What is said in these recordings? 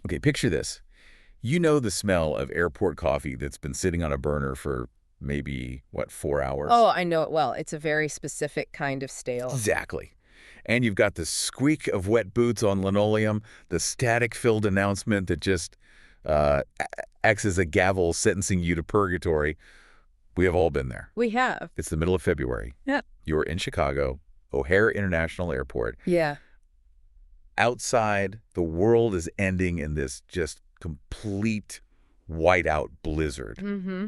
Okay, picture this. You know the smell of airport coffee that's been sitting on a burner for maybe, what, 4 hours? Oh, I know it well. It's a very specific kind of stale. Exactly. And you've got the squeak of wet boots on linoleum, the static-filled announcement that just acts as a gavel sentencing you to purgatory. We have all been there. We have. It's the middle of February. Yeah. You're in Chicago, O'Hare International Airport. Yeah. Outside, the world is ending in this just complete whiteout blizzard. Mm-hmm.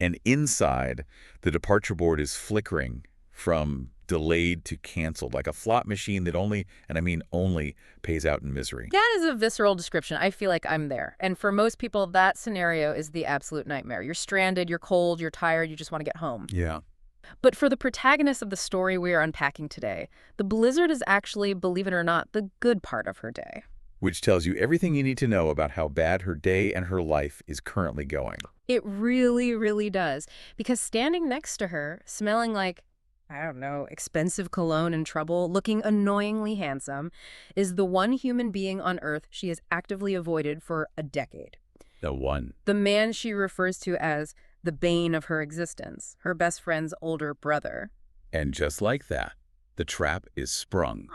And inside, the departure board is flickering from delayed to canceled, like a slot machine that only, and I mean only, pays out in misery. That is a visceral description. I feel like I'm there. And for most people, that scenario is the absolute nightmare. You're stranded, you're cold, you're tired, you just want to get home. Yeah. But for the protagonist of the story we are unpacking today, the blizzard is actually, believe it or not, the good part of her day. Which tells you everything you need to know about how bad her day and her life is currently going. It really, really does. Because standing next to her, smelling like, I don't know, expensive cologne and trouble, looking annoyingly handsome, is the one human being on Earth she has actively avoided for a decade. The one. The man she refers to as the bane of her existence, her best friend's older brother. And just like that, the trap is sprung.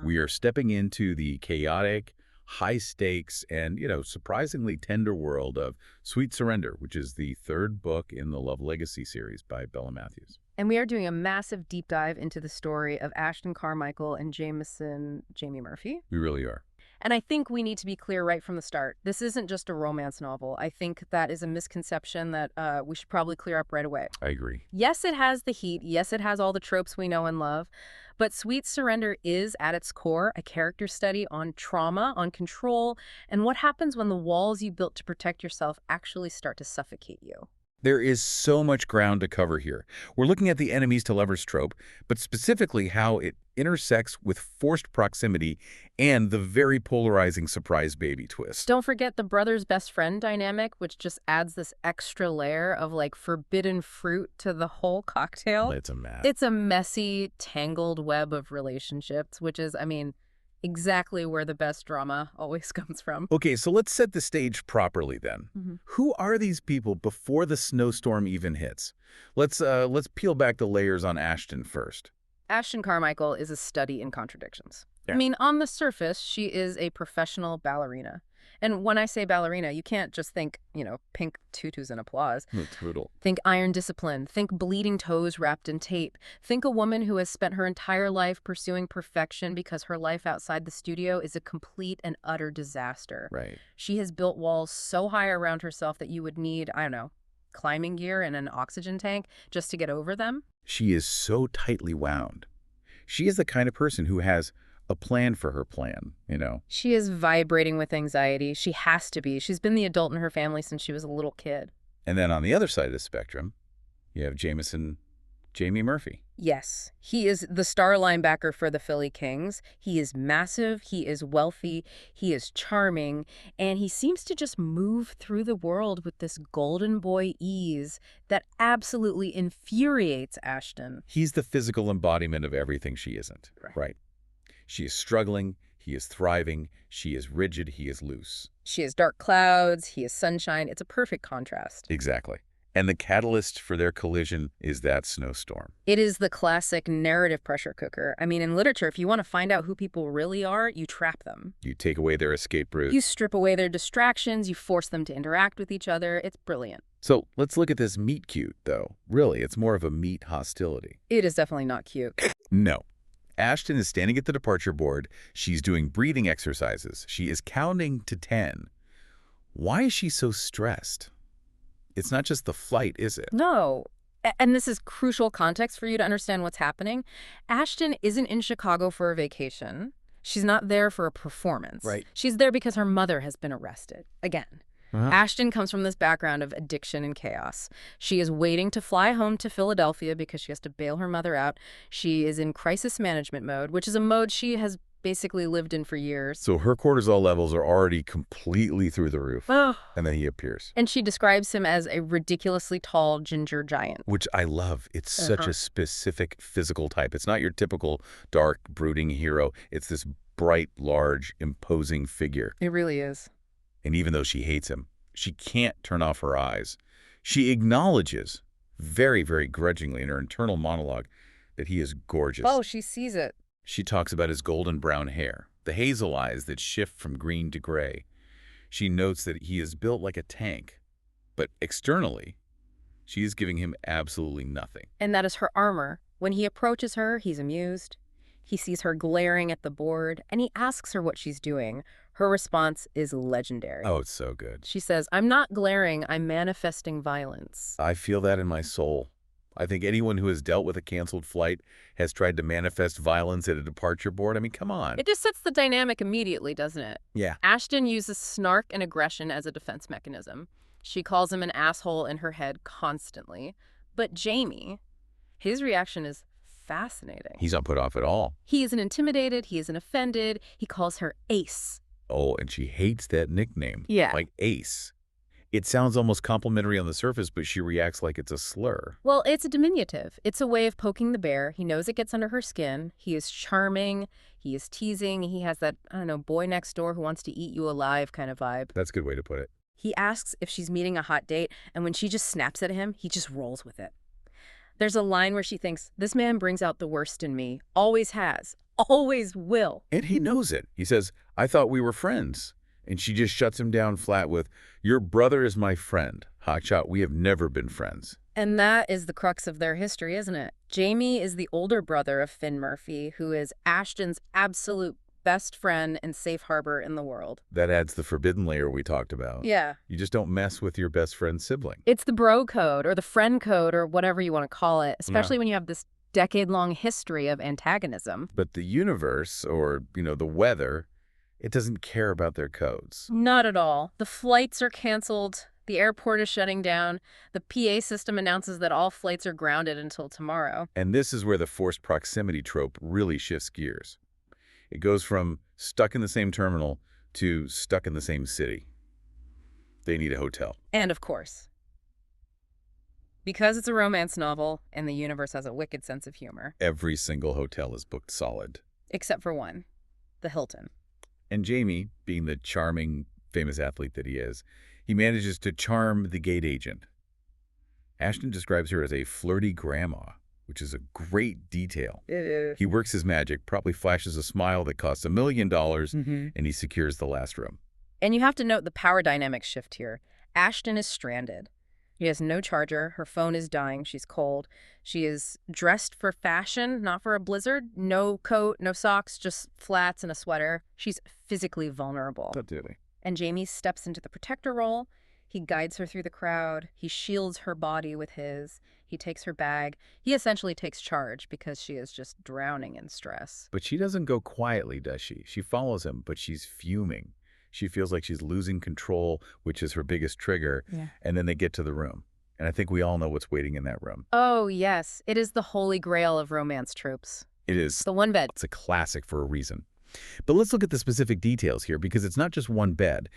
We are stepping into the chaotic, high stakes, and, surprisingly tender world of Sweet Surrender, which is the third book in the Love Legacy series by Bella Matthews. And we are doing a massive deep dive into the story of Ashton Carmichael and Jamie Murphy. We really are. And I think we need to be clear right from the start. This isn't just a romance novel. I think that is a misconception that we should probably clear up right away. I agree. Yes, it has the heat. Yes, it has all the tropes we know and love. But Sweet Surrender is, at its core, a character study on trauma, on control, and what happens when the walls you built to protect yourself actually start to suffocate you. There is so much ground to cover here. We're looking at the enemies to lovers trope, but specifically how it intersects with forced proximity and the very polarizing surprise baby twist. Don't forget the brother's best friend dynamic, which just adds this extra layer of forbidden fruit to the whole cocktail. It's a mess. It's a messy, tangled web of relationships, which is, exactly where the best drama always comes from. Okay, so let's set the stage properly then. Mm-hmm. Who are these people before the snowstorm even hits? Let's peel back the layers on Ashton first. Ashton Carmichael is a study in contradictions. Yeah. On the surface, she is a professional ballerina. And when I say ballerina, you can't just think, pink tutus and applause. Total. Think iron discipline. Think bleeding toes wrapped in tape. Think a woman who has spent her entire life pursuing perfection because her life outside the studio is a complete and utter disaster. Right. She has built walls so high around herself that you would need, climbing gear and an oxygen tank just to get over them. She is so tightly wound. She is the kind of person who has a plan for her plan, She is vibrating with anxiety. She has to be. She's been the adult in her family since she was a little kid. And then on the other side of the spectrum, you have Jamie Murphy. Yes, he is the star linebacker for the Philly Kings. He is massive, he is wealthy, he is charming, and he seems to just move through the world with this golden boy ease that absolutely infuriates Ashton. He's the physical embodiment of everything she isn't. Right. She is struggling, he is thriving, she is rigid, he is loose. She has dark clouds, he is sunshine. It's a perfect contrast. Exactly. And the catalyst for their collision is that snowstorm. It is the classic narrative pressure cooker. In literature, if you want to find out who people really are, you trap them. You take away their escape route. You strip away their distractions, you force them to interact with each other. It's brilliant. So let's look at this meet cute, though. Really, it's more of a meet hostility. It is definitely not cute. No. Ashton is standing at the departure board. She's doing breathing exercises. She is counting to 10. Why is she so stressed? It's not just the flight, is it? No. And this is crucial context for you to understand what's happening. Ashton isn't in Chicago for a vacation. She's not there for a performance. Right. She's there because her mother has been arrested. Again. Ashton comes from this background of addiction and chaos. She is waiting to fly home to Philadelphia because she has to bail her mother out. She is in crisis management mode, which is a mode she has basically lived in for years. So her cortisol levels are already completely through the roof. Oh. And then he appears. And she describes him as a ridiculously tall ginger giant. Which I love. It's such a specific physical type. It's not your typical dark, brooding hero. It's this bright, large, imposing figure. It really is. And even though she hates him, she can't turn off her eyes. She acknowledges, very, very grudgingly in her internal monologue, that he is gorgeous. Oh, she sees it. She talks about his golden brown hair, the hazel eyes that shift from green to gray. She notes that he is built like a tank, but externally, she is giving him absolutely nothing. And that is her armor. When he approaches her, he's amused. He sees her glaring at the board, and he asks her what she's doing. Her response is legendary. Oh, it's so good. She says, "I'm not glaring, I'm manifesting violence." I feel that in my soul. I think anyone who has dealt with a canceled flight has tried to manifest violence at a departure board. I mean, come on. It just sets the dynamic immediately, doesn't it? Yeah. Ashton uses snark and aggression as a defense mechanism. She calls him an asshole in her head constantly. But Jamie, his reaction is fascinating. He's not put off at all. He isn't intimidated. He isn't offended. He calls her Ace. Oh, and she hates that nickname. Yeah. Like Ace. It sounds almost complimentary on the surface, but she reacts like it's a slur. Well, it's a diminutive. It's a way of poking the bear. He knows it gets under her skin. He is charming. He is teasing. He has that, I don't know, boy next door who wants to eat you alive kind of vibe. That's a good way to put it. He asks if she's meeting a hot date, and when she just snaps at him, he just rolls with it. There's a line where she thinks, "This man brings out the worst in me. Always has. Always will." And he knows it. He says, "I thought we were friends." And she just shuts him down flat with, "Your brother is my friend. Hotshot, we have never been friends." And that is the crux of their history, isn't it? Jamie is the older brother of Finn Murphy, who is Ashton's absolute best friend and safe harbor in the world. That adds the forbidden layer we talked about. Yeah. You just don't mess with your best friend's sibling. It's the bro code or the friend code or whatever you want to call it, especially when you have this decade-long history of antagonism. But the universe, or, the weather, it doesn't care about their codes. Not at all. The flights are canceled. The airport is shutting down. The PA system announces that all flights are grounded until tomorrow. And this is where the forced proximity trope really shifts gears. It goes from stuck in the same terminal to stuck in the same city. They need a hotel. And of course, because it's a romance novel and the universe has a wicked sense of humor. Every single hotel is booked solid. Except for one, the Hilton. And Jamie, being the charming, famous athlete that he is, he manages to charm the gate agent. Ashton describes her as a flirty grandma, which is a great detail. He works his magic, probably flashes a smile that costs $1 million, and he secures the last room. And you have to note the power dynamics shift here. Ashton is stranded. She has no charger. Her phone is dying. She's cold. She is dressed for fashion, not for a blizzard. No coat, no socks, just flats and a sweater. She's physically vulnerable. Totally. And Jamie steps into the protector role. He guides her through the crowd. He shields her body with his. He takes her bag. He essentially takes charge because she is just drowning in stress. But she doesn't go quietly, does she? She follows him, but she's fuming. She feels like she's losing control, which is her biggest trigger. Yeah. And then they get to the room. And I think we all know what's waiting in that room. Oh, yes. It is the holy grail of romance tropes. It is. The one bed. It's a classic for a reason. But let's look at the specific details here, because it's not just one bed.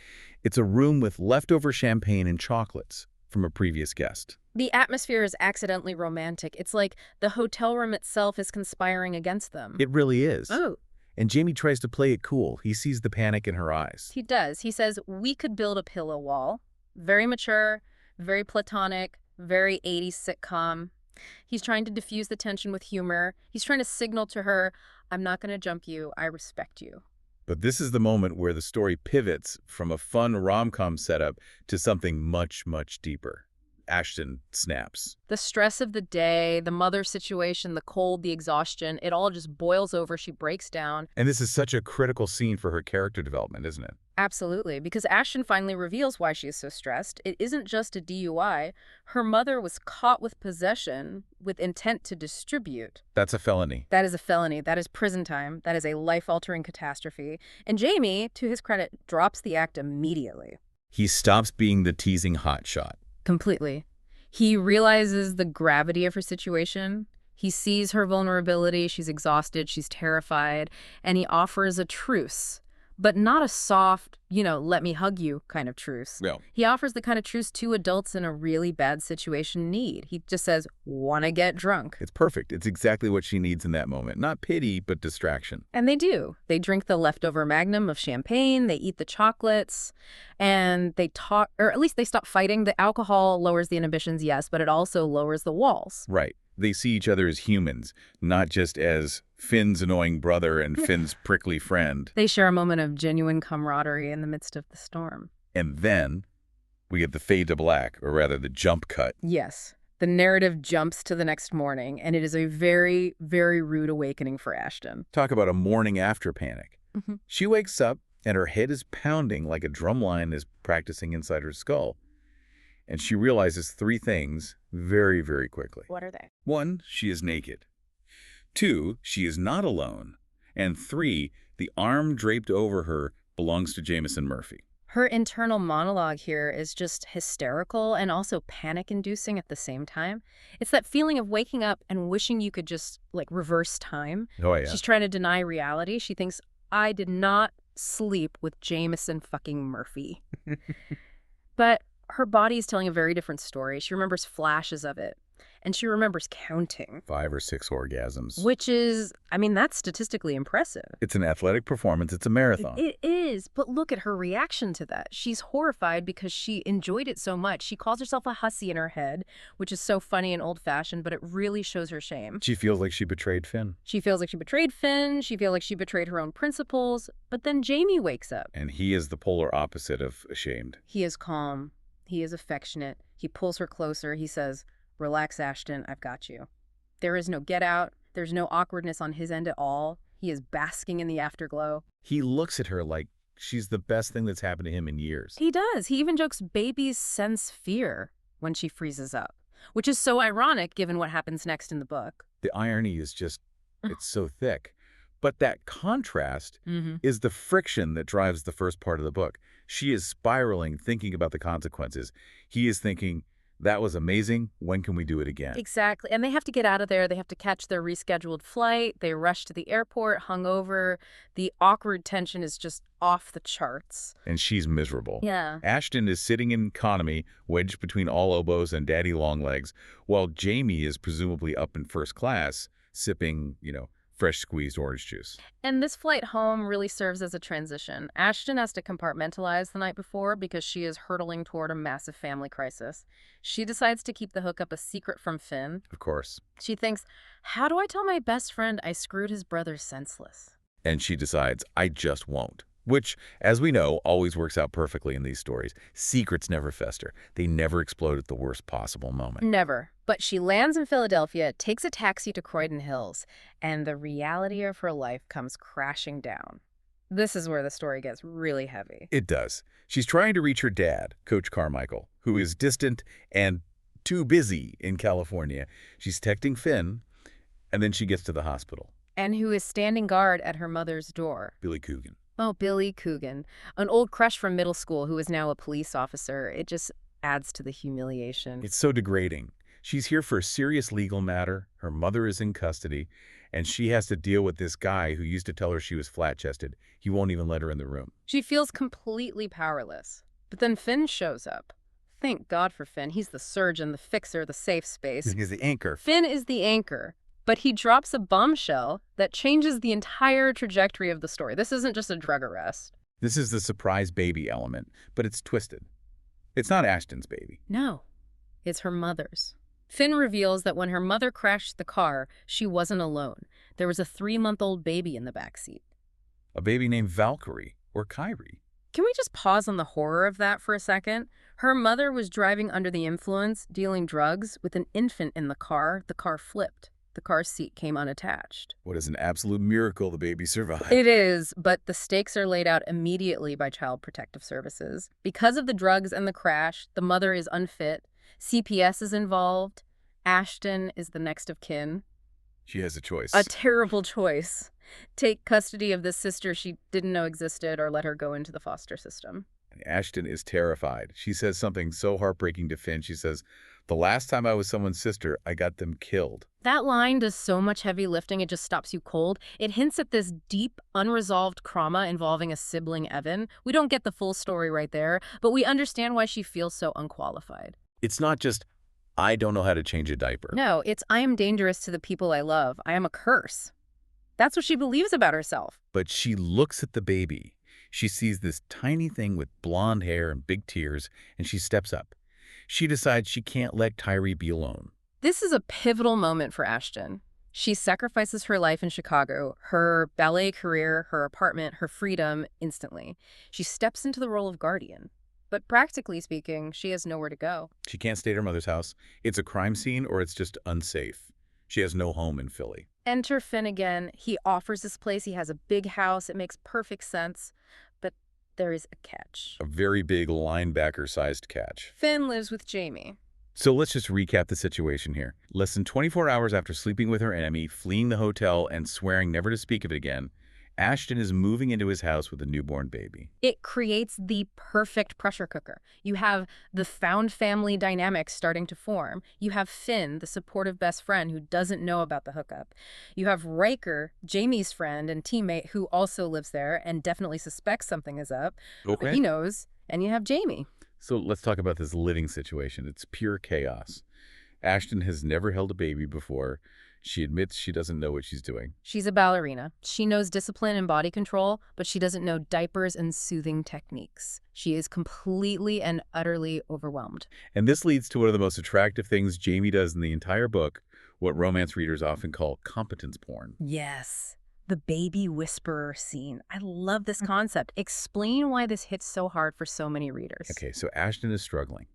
It's a room with leftover champagne and chocolates from a previous guest. The atmosphere is accidentally romantic. It's like the hotel room itself is conspiring against them. It really is. Oh. And Jamie tries to play it cool. He sees the panic in her eyes. He does. He says, "We could build a pillow wall." Very mature, very platonic, very 80s sitcom. He's trying to diffuse the tension with humor. He's trying to signal to her, "I'm not going to jump you. I respect you." But this is the moment where the story pivots from a fun rom-com setup to something much, much deeper. Ashton snaps. The stress of the day, the mother situation, the cold, the exhaustion, it all just boils over. She breaks down. And this is such a critical scene for her character development, isn't it? Absolutely, because Ashton finally reveals why she is so stressed. It isn't just a DUI. Her mother was caught with possession with intent to distribute. That's a felony. That is a felony. That is prison time. That is a life-altering catastrophe. And Jamie, to his credit, drops the act immediately. He stops being the teasing hotshot. Completely. He realizes the gravity of her situation. He sees her vulnerability. She's exhausted. She's terrified. And he offers a truce. But not a soft, let me hug you kind of truce. Well, He offers the kind of truce two adults in a really bad situation need. He just says, wanna get drunk. it's perfect. It's exactly what she needs in that moment. Not pity, but distraction. And they do. They drink the leftover magnum of champagne, they eat the chocolates, and they talk, or at least they stop fighting. The alcohol lowers the inhibitions, yes, but it also lowers the walls. Right. They see each other as humans, not just as Finn's annoying brother and Finn's prickly friend. They share a moment of genuine camaraderie in the midst of the storm. And then we get the fade to black, or rather the jump cut. Yes. The narrative jumps to the next morning, and it is a very, very rude awakening for Ashton. Talk about a morning after panic. Mm-hmm. She wakes up and her head is pounding like a drum line is practicing inside her skull. And she realizes three things very, very quickly. What are they? 1, she is naked. 2, she is not alone. And 3, the arm draped over her belongs to Jameson Murphy. Her internal monologue here is just hysterical and also panic-inducing at the same time. It's that feeling of waking up and wishing you could just, reverse time. Oh, yeah. She's trying to deny reality. She thinks, I did not sleep with Jameson fucking Murphy. But her body is telling a very different story. She remembers flashes of it. And she remembers counting. 5 or 6 orgasms. Which is, that's statistically impressive. It's an athletic performance. It's a marathon. It is, but look at her reaction to that. She's horrified because she enjoyed it so much. She calls herself a hussy in her head, which is so funny and old-fashioned, but it really shows her shame. She feels like she betrayed Finn. She feels like she betrayed Finn. She feels like she betrayed her own principles. But then Jamie wakes up. And he is the polar opposite of ashamed. He is calm. He is affectionate. He pulls her closer. He says, relax, Ashton, I've got you. There is no get out. There's no awkwardness on his end at all. He is basking in the afterglow. He looks at her like she's the best thing that's happened to him in years. He does. He even jokes babies sense fear when she freezes up, which is so ironic given what happens next in the book. The irony is just, it's so thick. But that contrast Mm-hmm. is the friction that drives the first part of the book. She is spiraling, thinking about the consequences. He is thinking, that was amazing. When can we do it again? Exactly. And they have to get out of there. They have to catch their rescheduled flight. They rush to the airport, hungover. The awkward tension is just off the charts. And she's miserable. Yeah. Ashton is sitting in economy, wedged between all elbows and daddy long legs, while Jamie is presumably up in first class, sipping, fresh squeezed orange juice. And this flight home really serves as a transition. Ashton has to compartmentalize the night before because she is hurtling toward a massive family crisis. She decides to keep the hookup a secret from Finn. Of course. She thinks, how do I tell my best friend I screwed his brother senseless? And she decides, I just won't. Which, as we know, always works out perfectly in these stories. Secrets never fester. They never explode at the worst possible moment. Never. But she lands in Philadelphia, takes a taxi to Croydon Hills, and the reality of her life comes crashing down. This is where the story gets really heavy. It does. She's trying to reach her dad, Coach Carmichael, who is distant and too busy in California. She's texting Finn, and then she gets to the hospital. And who is standing guard at her mother's door. Billy Coogan. Oh, Billy Coogan, an old crush from middle school who is now a police officer. It just adds to the humiliation. It's so degrading. She's here for a serious legal matter. Her mother is in custody, and she has to deal with this guy who used to tell her she was flat-chested. He won't even let her in the room. She feels completely powerless. But then Finn shows up. Thank God for Finn. He's the surgeon, the fixer, the safe space. He's the anchor. Finn is the anchor. But he drops a bombshell that changes the entire trajectory of the story. This isn't just a drug arrest. This is the surprise baby element, but it's twisted. It's not Ashton's baby. No, it's her mother's. Finn reveals that when her mother crashed the car, she wasn't alone. There was a 3-month-old baby in the backseat. A baby named Valkyrie, or Kyrie. Can we just pause on the horror of that for a second? Her mother was driving under the influence, dealing drugs, with an infant in the car. The car flipped. The car seat came unattached. What is an absolute miracle the baby survived. It is, but the stakes are laid out immediately by Child Protective Services. Because of the drugs and the crash, the mother is unfit. CPS is involved. Ashton is the next of kin. She has a choice. A terrible choice. Take custody of this sister she didn't know existed or let her go into the foster system. Ashton is terrified. She says something so heartbreaking to Finn. She says, "The last time I was someone's sister, I got them killed." That line does so much heavy lifting, it just stops you cold. It hints at this deep, unresolved trauma involving a sibling, Evan. We don't get the full story right there, but we understand why she feels so unqualified. It's not just, "I don't know how to change a diaper." No, it's I am dangerous to the people I love. I am a curse. That's what she believes about herself. But she looks at the baby. She sees this tiny thing with blonde hair and big tears, and she steps up. She decides she can't let Kyrie be alone. This is a pivotal moment for Ashton. She sacrifices her life in Chicago, her ballet career, her apartment, her freedom, instantly. She steps into the role of guardian. But practically speaking, she has nowhere to go. She can't stay at her mother's house. It's a crime scene or it's just unsafe. She has no home in Philly. Enter Finn again. He offers this place. He has a big house. It makes perfect sense. But there is a catch. A very big linebacker-sized catch. Finn lives with Jamie. So let's just recap the situation here. Less than 24 hours after sleeping with her enemy, fleeing the hotel, and swearing never to speak of it again, Ashton is moving into his house with a newborn baby. It creates the perfect pressure cooker. You have the found family dynamics starting to form. You have Finn, the supportive best friend who doesn't know about the hookup. You have Riker, Jamie's friend and teammate who also lives there and definitely suspects something is up. But he knows. And you have Jamie. So let's talk about this living situation. It's pure chaos. Ashton has never held a baby before. She admits she doesn't know what she's doing. She's a ballerina. She knows discipline and body control, but she doesn't know diapers and soothing techniques. She is completely and utterly overwhelmed. And this leads to one of the most attractive things Jamie does in the entire book, what romance readers often call competence porn. Yes. The baby whisperer scene. I love this concept. Explain why this hits so hard for so many readers. Okay, so Ashton is struggling.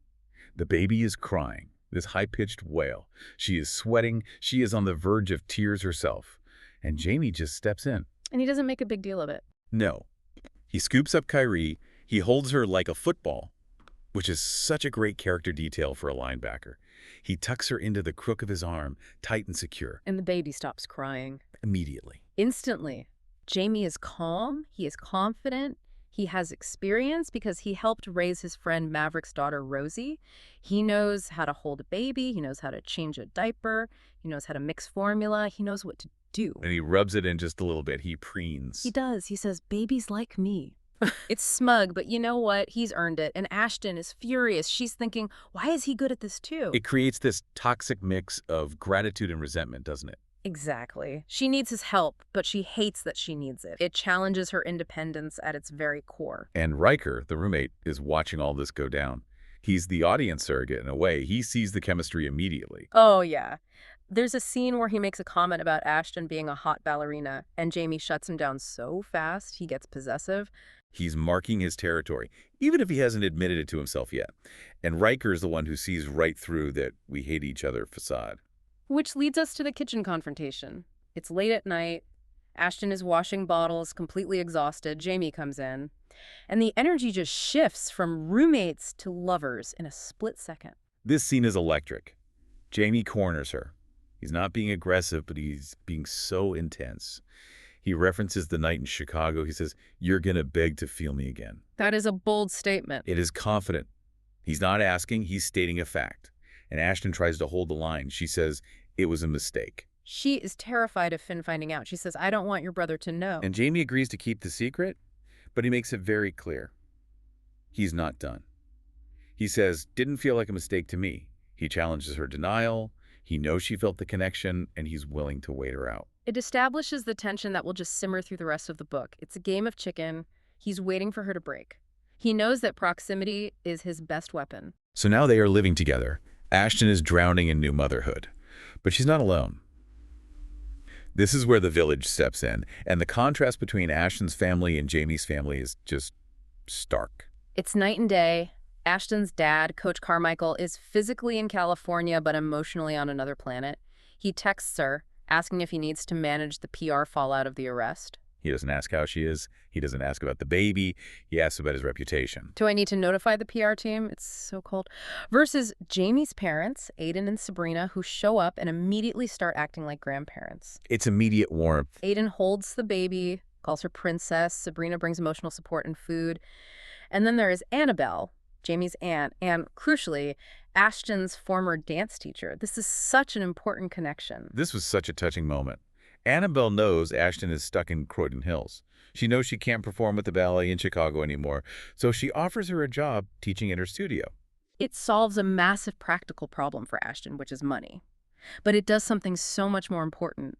The baby is crying. This high-pitched wail. She is sweating. She is on the verge of tears herself. And Jamie just steps in. And he doesn't make a big deal of it. No. He scoops up Kyrie. He holds her like a football, which is such a great character detail for a linebacker. He tucks her into the crook of his arm, tight and secure. And the baby stops crying. Immediately. Instantly. Jamie is calm. He is confident. He has experience because he helped raise his friend Maverick's daughter, Rosie. He knows how to hold a baby. He knows how to change a diaper. He knows how to mix formula. He knows what to do. And he rubs it in just a little bit. He preens. He does. He says, babies like me. It's smug, but you know what? He's earned it. And Ashton is furious. She's thinking, why is he good at this too? It creates this toxic mix of gratitude and resentment, doesn't it? Exactly. She needs his help, but she hates that she needs it. It challenges her independence at its very core. And Riker, the roommate, is watching all this go down. He's the audience surrogate in a way. He sees the chemistry immediately. Oh, yeah. There's a scene where he makes a comment about Ashton being a hot ballerina, and Jamie shuts him down so fast he gets possessive. He's marking his territory, even if he hasn't admitted it to himself yet. And Riker is the one who sees right through that we hate each other facade. Which leads us to the kitchen confrontation. It's late at night. Ashton is washing bottles, completely exhausted. Jamie comes in. And the energy just shifts from roommates to lovers in a split second. This scene is electric. Jamie corners her. He's not being aggressive, but he's being so intense. He references the night in Chicago. He says, "You're going to beg to feel me again." That is a bold statement. It is confident. He's not asking, he's stating a fact. And Ashton tries to hold the line. She says, "It was a mistake." She is terrified of Finn finding out. She says, I don't want your brother to know. And Jamie agrees to keep the secret, but he makes it very clear. He's not done. He says, "Didn't feel like a mistake to me." He challenges her denial. He knows she felt the connection, and he's willing to wait her out. It establishes the tension that will just simmer through the rest of the book. It's a game of chicken. He's waiting for her to break. He knows that proximity is his best weapon. So now they are living together. Ashton is drowning in new motherhood. But she's not alone. This is where the village steps in, and the contrast between Ashton's family and Jamie's family is just stark. It's night and day. Ashton's dad, Coach Carmichael, is physically in California but emotionally on another planet. He texts her, asking if he needs to manage the PR fallout of the arrest. He doesn't ask how she is. He doesn't ask about the baby. He asks about his reputation. Do I need to notify the PR team? It's so cold. Versus Jamie's parents, Aiden and Sabrina, who show up and immediately start acting like grandparents. It's immediate warmth. Aiden holds the baby, calls her princess. Sabrina brings emotional support and food. And then there is Annabelle, Jamie's aunt, and crucially, Ashton's former dance teacher. This is such an important connection. This was such a touching moment. Annabelle knows Ashton is stuck in Croydon Hills. She knows she can't perform with the ballet in Chicago anymore, so she offers her a job teaching in her studio. It solves a massive practical problem for Ashton, which is money. But it does something so much more important.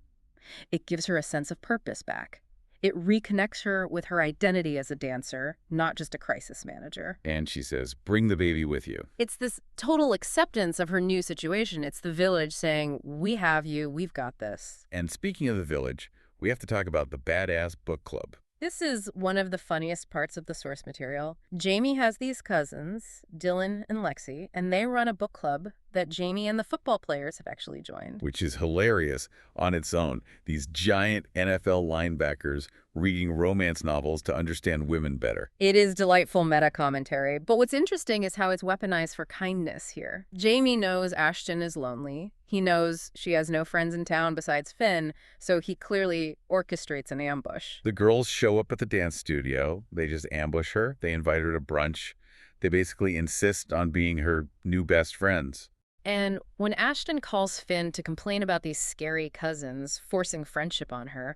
It gives her a sense of purpose back. It reconnects her with her identity as a dancer, not just a crisis manager. And she says, bring the baby with you. It's this total acceptance of her new situation. It's the village saying, we have you, we've got this. And speaking of the village, we have to talk about the Badass Book Club. This is one of the funniest parts of the source material. Jamie has these cousins, Dylan and Lexi, and they run a book club that Jamie and the football players have actually joined. Which is hilarious on its own. These giant NFL linebackers reading romance novels to understand women better. It is delightful meta-commentary, but what's interesting is how it's weaponized for kindness here. Jamie knows Ashton is lonely. He knows she has no friends in town besides Finn, so he clearly orchestrates an ambush. The girls show up at the dance studio. They just ambush her. They invite her to brunch. They basically insist on being her new best friends. And when Ashton calls Finn to complain about these scary cousins forcing friendship on her,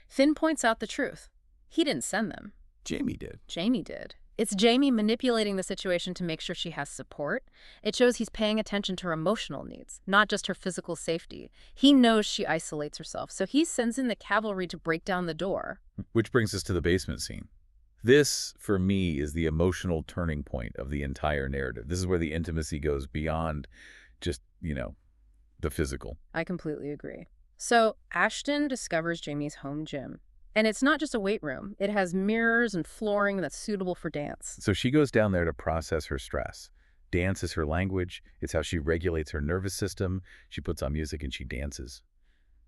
Finn points out the truth. He didn't send them. Jamie did. Jamie did. It's Jamie manipulating the situation to make sure she has support. It shows he's paying attention to her emotional needs, not just her physical safety. He knows she isolates herself, so he sends in the cavalry to break down the door. Which brings us to the basement scene. This, for me, is the emotional turning point of the entire narrative. This is where the intimacy goes beyond just, the physical. I completely agree. So Ashton discovers Jamie's home gym. And it's not just a weight room. It has mirrors and flooring that's suitable for dance. So she goes down there to process her stress. Dance is her language. It's how she regulates her nervous system. She puts on music and she dances.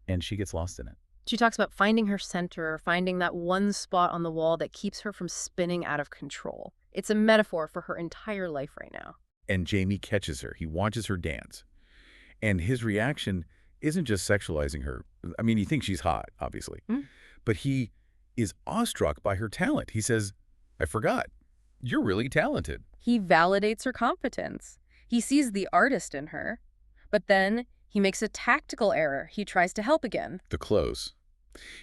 And she gets lost in it. She talks about finding her center, finding that one spot on the wall that keeps her from spinning out of control. It's a metaphor for her entire life right now. And Jamie catches her. He watches her dance. And his reaction isn't just sexualizing her. I mean, he thinks she's hot, obviously. But he is awestruck by her talent. He says, I forgot. You're really talented. He validates her competence. He sees the artist in her. But then he makes a tactical error. He tries to help again. The clothes.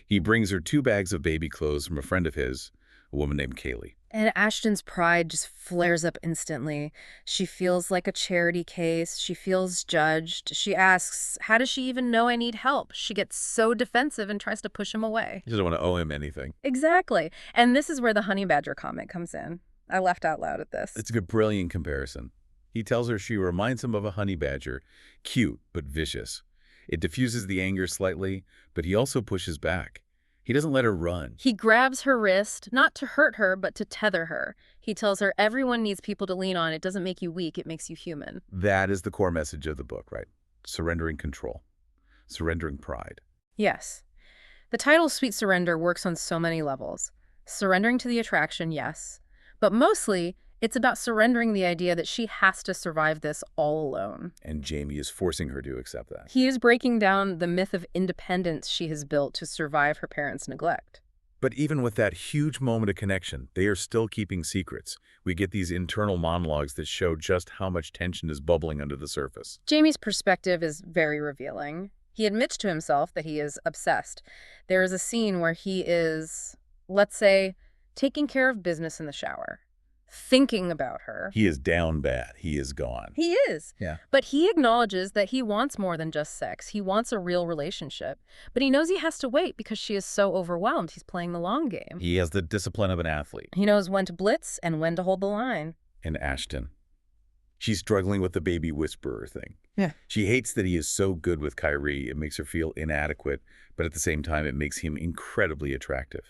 He brings her 2 bags of baby clothes from a friend of his, a woman named Kaylee. And Ashton's pride just flares up instantly. She feels like a charity case. She feels judged. She asks, how does she even know I need help? She gets so defensive and tries to push him away. She doesn't want to owe him anything. Exactly. And this is where the honey badger comment comes in. I laughed out loud at this. It's a brilliant comparison. He tells her she reminds him of a honey badger, cute but vicious. It diffuses the anger slightly, but he also pushes back. He doesn't let her run. He grabs her wrist, not to hurt her, but to tether her. He tells her everyone needs people to lean on. It doesn't make you weak, it makes you human. That is the core message of the book, right? Surrendering control. Surrendering pride. Yes. The title Sweet Surrender works on so many levels. Surrendering to the attraction, yes. But mostly, it's about surrendering the idea that she has to survive this all alone. And Jamie is forcing her to accept that. He is breaking down the myth of independence she has built to survive her parents' neglect. But even with that huge moment of connection, they are still keeping secrets. We get these internal monologues that show just how much tension is bubbling under the surface. Jamie's perspective is very revealing. He admits to himself that he is obsessed. There is a scene where he is, let's say, taking care of business in the shower. Thinking about her. He is down bad. He is gone. He is. Yeah. But he acknowledges that he wants more than just sex. He wants a real relationship. But he knows he has to wait because she is so overwhelmed. He's playing the long game. He has the discipline of an athlete. He knows when to blitz and when to hold the line. And Ashton. She's struggling with the baby whisperer thing. Yeah. She hates that he is so good with Kyrie. It makes her feel inadequate, but at the same time, it makes him incredibly attractive.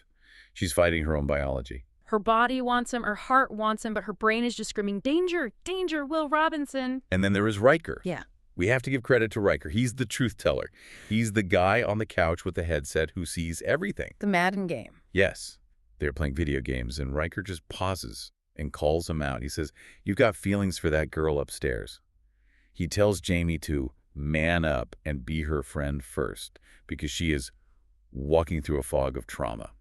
She's fighting her own biology. Her body wants him, her heart wants him, but her brain is just screaming, danger, danger, Will Robinson. And then there is Riker. Yeah. We have to give credit to Riker. He's the truth teller. He's the guy on the couch with the headset who sees everything. The Madden game. Yes. They're playing video games, and Riker just pauses and calls him out. He says, you've got feelings for that girl upstairs. He tells Jamie to man up and be her friend first because she is walking through a fog of trauma.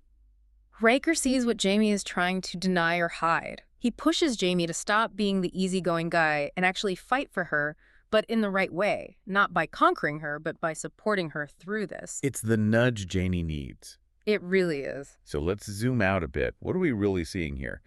Riker sees what Jamie is trying to deny or hide. He pushes Jamie to stop being the easygoing guy and actually fight for her, but in the right way, not by conquering her, but by supporting her through this. It's the nudge Janie needs. It really is. So let's zoom out a bit. What are we really seeing here?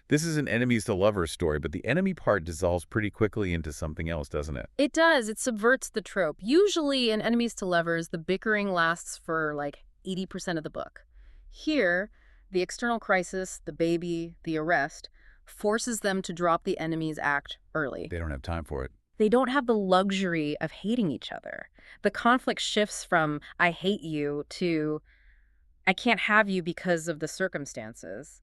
This is an enemies to lovers story, but the enemy part dissolves pretty quickly into something else, doesn't it? It does. It subverts the trope. Usually in Enemies to Lovers, the bickering lasts for like 80% of the book. Here, the external crisis, the baby, the arrest, forces them to drop the enemies act early. They don't have time for it. They don't have the luxury of hating each other. The conflict shifts from I hate you to I can't have you because of the circumstances.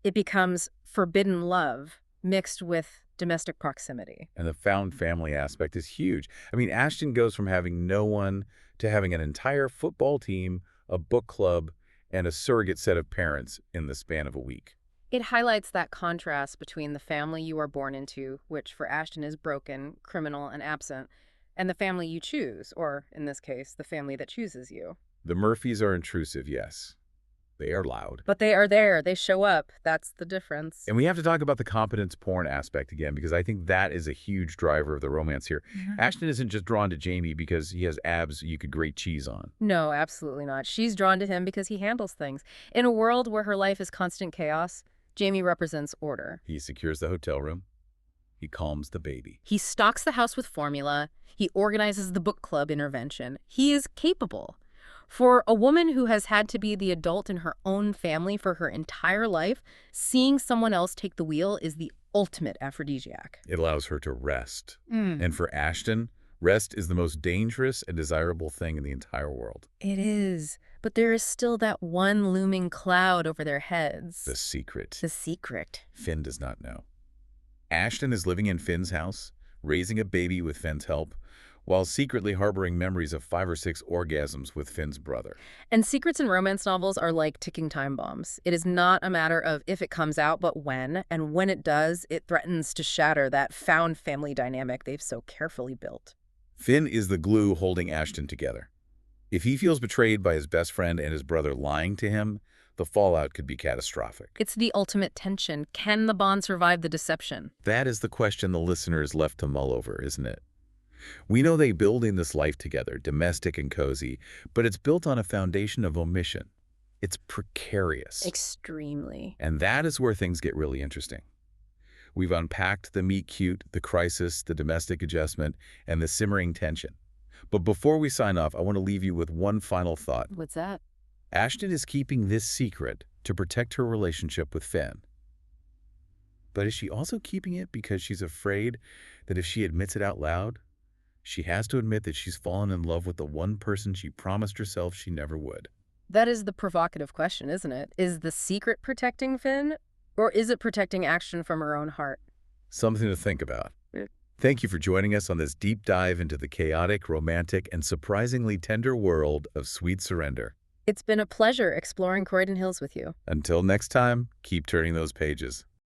It becomes forbidden love mixed with domestic proximity. And the found family aspect is huge. I mean, Ashton goes from having no one to having an entire football team, a book club, and a surrogate set of parents in the span of a week. It highlights that contrast between the family you are born into, which for Ashton is broken, criminal, and absent, and the family you choose, or, in this case, the family that chooses you. The Murphys are intrusive, yes. They are loud. But they are there. They show up. That's the difference. And we have to talk about the competence porn aspect again, because I think that is a huge driver of the romance here. Ashton isn't just drawn to Jamie because he has abs you could grate cheese on. No, absolutely not. She's drawn to him because he handles things. In a world where her life is constant chaos, Jamie represents order. He secures the hotel room. He calms the baby. He stocks the house with formula. He organizes the book club intervention. He is capable. For a woman who has had to be the adult in her own family for her entire life, seeing someone else take the wheel is the ultimate aphrodisiac. It allows her to rest. And for Ashton, rest is the most dangerous and desirable thing in the entire world. It is. But there is still that one looming cloud over their heads. The secret. The secret. Finn does not know. Ashton is living in Finn's house, raising a baby with Finn's help, while secretly harboring memories of 5 or 6 orgasms with Finn's brother. And secrets in romance novels are like ticking time bombs. It is not a matter of if it comes out, but when. And when it does, it threatens to shatter that found family dynamic they've so carefully built. Finn is the glue holding Ashton together. If he feels betrayed by his best friend and his brother lying to him, the fallout could be catastrophic. It's the ultimate tension. Can the bond survive the deception? That is the question the listener is left to mull over, isn't it? We know they building this life together, domestic and cozy, but it's built on a foundation of omission. It's precarious. Extremely. And that is where things get really interesting. We've unpacked the meet-cute, the crisis, the domestic adjustment, and the simmering tension. But before we sign off, I want to leave you with one final thought. What's that? Ashton is keeping this secret to protect her relationship with Finn. But is she also keeping it because she's afraid that if she admits it out loud, she has to admit that she's fallen in love with the one person she promised herself she never would? That is the provocative question, isn't it? Is the secret protecting Finn, or is it protecting Ashton from her own heart? Something to think about. Thank you for joining us on this deep dive into the chaotic, romantic, and surprisingly tender world of Sweet Surrender. It's been a pleasure exploring Croydon Hills with you. Until next time, keep turning those pages.